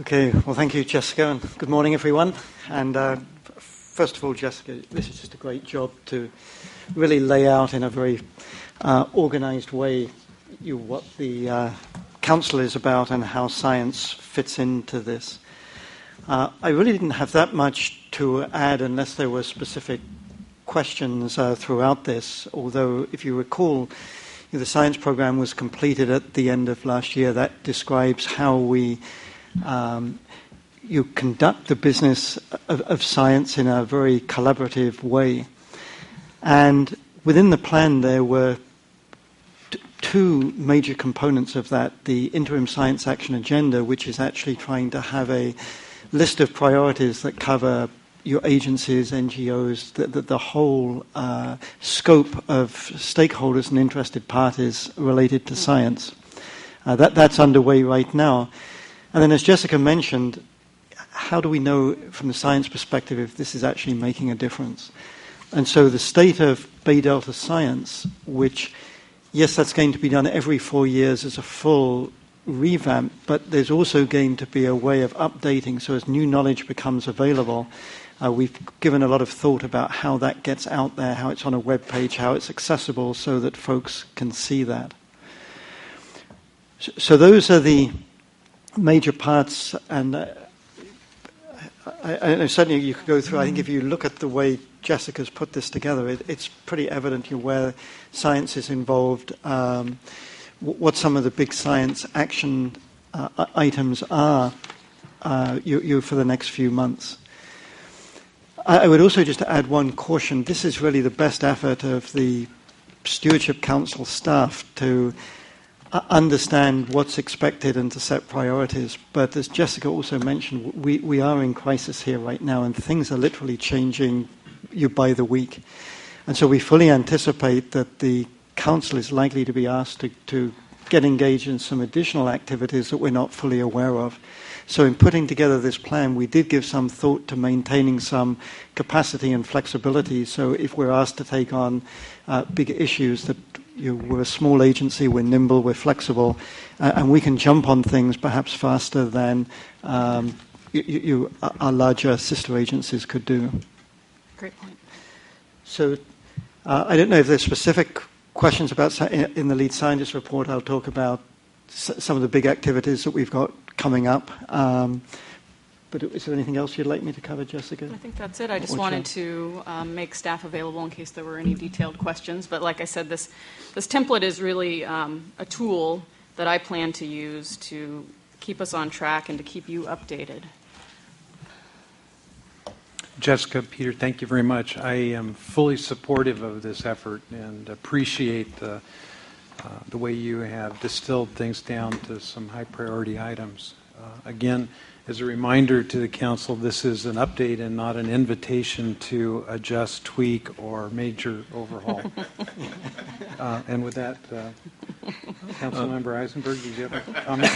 Okay, well, thank you, Jessica, and good morning, everyone. And first of all, Jessica, this is just a great job to really lay out in a very organized way what the council is about and how science fits into this. I really didn't have that much to add unless there were specific questions throughout this, although if you recall, the science program was completed at the end of last year. That describes how we you conduct the business of science in a very collaborative way. And within the plan there were two major components of that. The Interim Science Action Agenda, which is actually trying to have a list of priorities that cover your agencies, NGOs, the whole scope of stakeholders and interested parties related to science. That's underway right now. And then, as Jessica mentioned, how do we know from the science perspective if this is actually making a difference? And so the state of Bay Delta science, which, yes, that's going to be done every 4 years as a full revamp, but there's also going to be a way of updating. So as new knowledge becomes available, we've given a lot of thought about how that gets out there, how it's on a web page, how it's accessible so that folks can see that. So those are the major parts, and I certainly you could go through. I think if you look at the way Jessica's put this together, it's pretty evident where science is involved, what some of the big science action items are for the next few months. I would also just add one caution. This is really the best effort of the Stewardship Council staff to understand what's expected and to set priorities. But as Jessica also mentioned, we are in crisis here right now, and things are literally changing by the week. And so we fully anticipate that the council is likely to be asked to get engaged in some additional activities that we're not fully aware of. So in putting together this plan, we did give some thought to maintaining some capacity and flexibility. So if we're asked to take on big issues, that we're a small agency, we're nimble, we're flexible, and we can jump on things perhaps faster than our larger sister agencies could do. Great point. So I don't know if there's specific questions about in the lead scientist report. I'll talk about some of the big activities that we've got coming up. But is there anything else you'd like me to cover, Jessica? I think that's it. I just wanted to make staff available in case there were any detailed questions. But like I said, this template is really a tool that I plan to use to keep us on track and to keep you updated. Jessica, Peter, thank you very much. I am fully supportive of this effort and appreciate the way you have distilled things down to some high priority items. Again, as a reminder to the council, this is an update and not an invitation to adjust, tweak, or major overhaul. And with that, Councilmember Eisenberg, did you have a comment?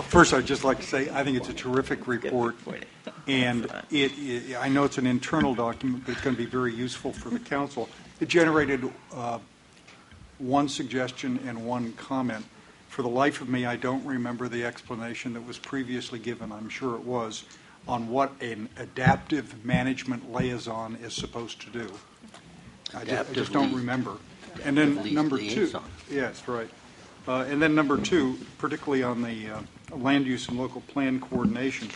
First, I'd just like to say I think it's a terrific report, and I know it's an internal document, but it's going to be very useful for the council. It generated one suggestion and one comment. For the life of me, I don't remember the explanation that was previously given, I'm sure it was, on what an adaptive management liaison is supposed to do. I just don't remember. And then number two, yes, right. And then number two, particularly on the land use and local plan coordination,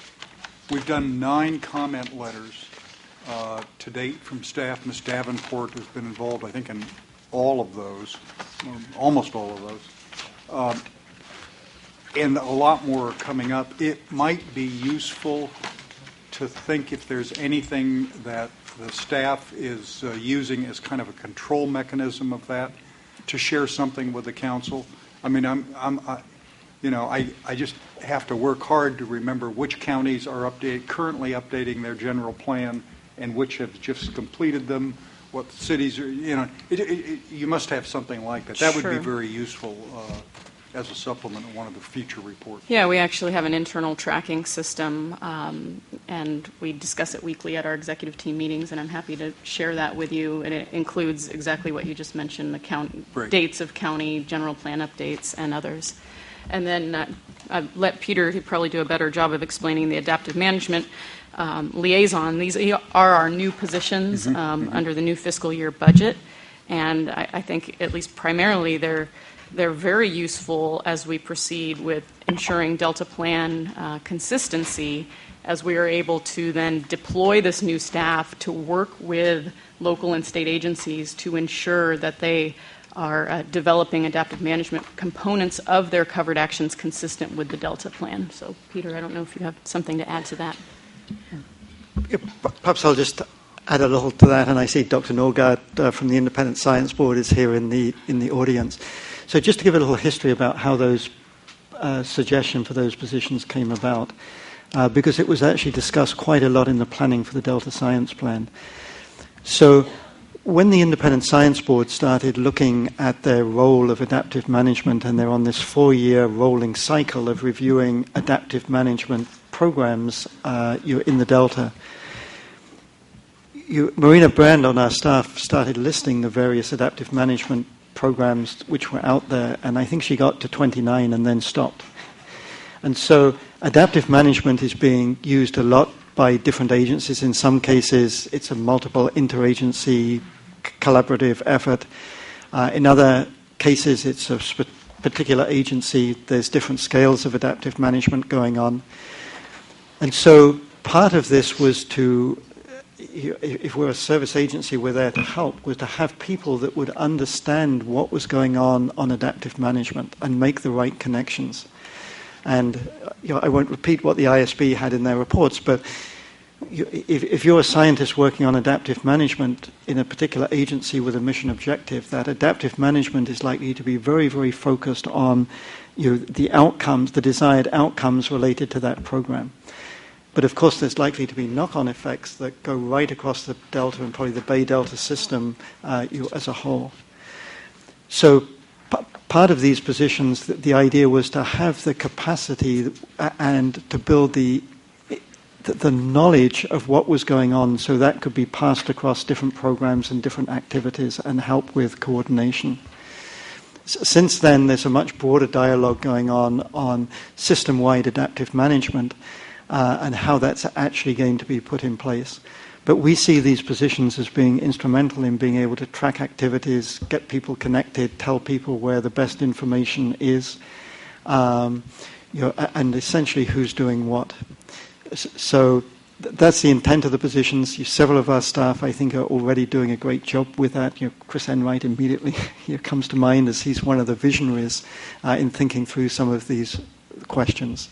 we've done 9 comment letters to date from staff. Ms. Davenport has been involved, I think, in all of those, or almost all of those. And a lot more are coming up. It might be useful to think if there's anything that the staff is using as kind of a control mechanism of that, to share something with the council. I mean, I just have to work hard to remember which counties are currently updating their general plan and which have just completed them, what cities are, you must have something like that. That would be very useful as a supplement in one of the future reports. Yeah, we actually have an internal tracking system, and we discuss it weekly at our executive team meetings, and I'm happy to share that with you. And it includes exactly what you just mentioned, the dates of county general plan updates and others. And then I've let Peter, he'd probably do a better job of explaining the adaptive management liaison. These are our new positions under the new fiscal year budget, and I think at least primarily they're very useful as we proceed with ensuring Delta Plan consistency, as we are able to then deploy this new staff to work with local and state agencies to ensure that they are developing adaptive management components of their covered actions consistent with the Delta Plan. So, Peter, I don't know if you have something to add to that. Yeah, perhaps I'll just add a little to that, and I see Dr. Norgard from the Independent Science Board is here in the audience. So just to give a little history about how those suggestion for those positions came about, because it was actually discussed quite a lot in the planning for the Delta Science Plan. So when the Independent Science Board started looking at their role of adaptive management, and they're on this 4-year rolling cycle of reviewing adaptive management programs in the Delta, Marina Brand on our staff started listing the various adaptive management programs which were out there, and I think she got to 29 and then stopped. And so adaptive management is being used a lot by different agencies. In some cases, it's a multiple interagency collaborative effort. In other cases, it's a particular agency. There's different scales of adaptive management going on. And so part of this was to, if we're a service agency, we're there to help, was to have people that would understand what was going on adaptive management and make the right connections. And I won't repeat what the ISB had in their reports, but if you're a scientist working on adaptive management in a particular agency with a mission objective, that adaptive management is likely to be very, very focused on the outcomes, the desired outcomes related to that program. But of course, there's likely to be knock-on effects that go right across the Delta and probably the Bay Delta system as a whole. So part of these positions, the idea was to have the capacity and to build the knowledge of what was going on, so that could be passed across different programs and different activities and help with coordination. Since then, there's a much broader dialogue going on system-wide adaptive management and how that's actually going to be put in place. But we see these positions as being instrumental in being able to track activities, get people connected, tell people where the best information is, and essentially who's doing what. So that's the intent of the positions. Several of our staff, I think, are already doing a great job with that. Chris Enright immediately comes to mind, as he's one of the visionaries in thinking through some of these questions.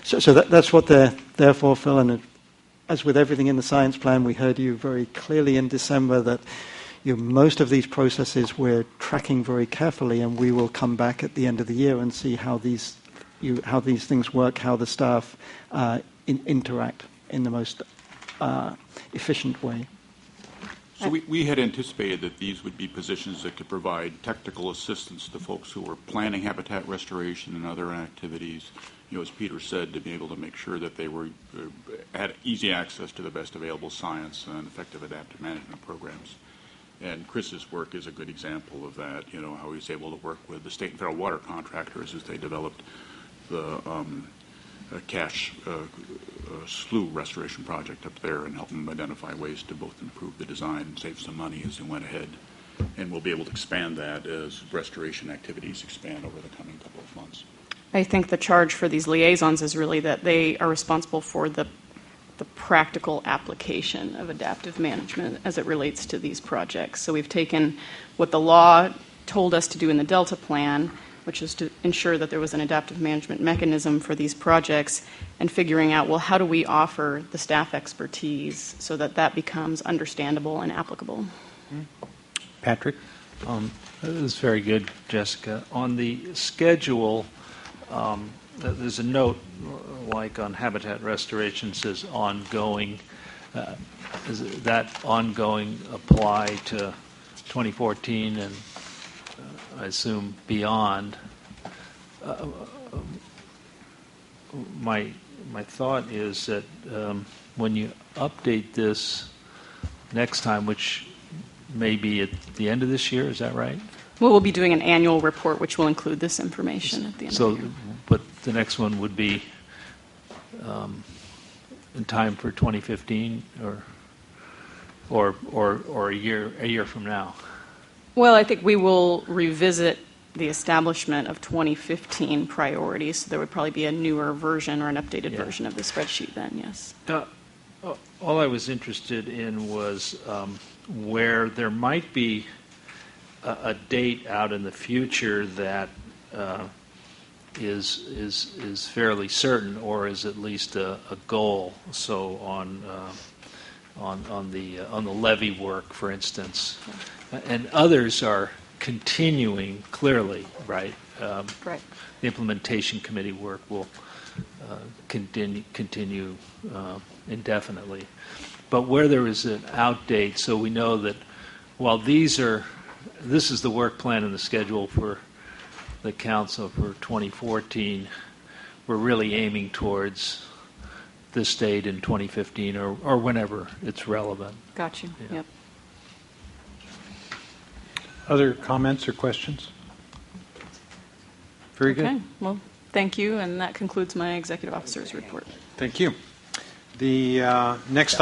So that's what they're there for, Phil. And as with everything in the science plan, we heard you very clearly in December that most of these processes we're tracking very carefully, and we will come back at the end of the year and see how these things work, how the staff interact in the most efficient way. So we had anticipated that these would be positions that could provide technical assistance to folks who were planning habitat restoration and other activities, as Peter said, to be able to make sure that they had easy access to the best available science and effective adaptive management programs. And Chris's work is a good example of that, how he was able to work with the state and federal water contractors as they developed the Cache slough restoration project up there, and help them identify ways to both improve the design and save some money as they went ahead. And we'll be able to expand that as restoration activities expand over the coming couple of months. I think the charge for these liaisons is really that they are responsible for the practical application of adaptive management as it relates to these projects. So we've taken what the law told us to do in the Delta Plan, which is to ensure that there was an adaptive management mechanism for these projects, and figuring out, well, how do we offer the staff expertise so that that becomes understandable and applicable? Patrick? That was very good, Jessica. On the schedule, there's a note, like on habitat restoration, says ongoing. Does that ongoing apply to 2014 and I assume beyond? my thought is that when you update this next time, which may be at the end of this year, is that right? Well, we'll be doing an annual report, which will include this information at the end of the year. But the next one would be in time for 2015, or a year from now. Well, I think we will revisit the establishment of 2015 priorities. So there would probably be a newer version or an updated version of the spreadsheet then, yes. All I was interested in was where there might be a date out in the future that is fairly certain, or is at least a goal. So on the levy work, for instance, and others are continuing clearly, right? Right. The implementation committee work will continue indefinitely. But where there is an outdate, so we know that while this is the work plan and the schedule for the council for 2014, we're really aiming towards this date in 2015 or whenever it's relevant. Got you. Yeah. Yep. Other comments or questions? Very good. Okay. Well, thank you, and that concludes my executive officer's report. Thank you. The next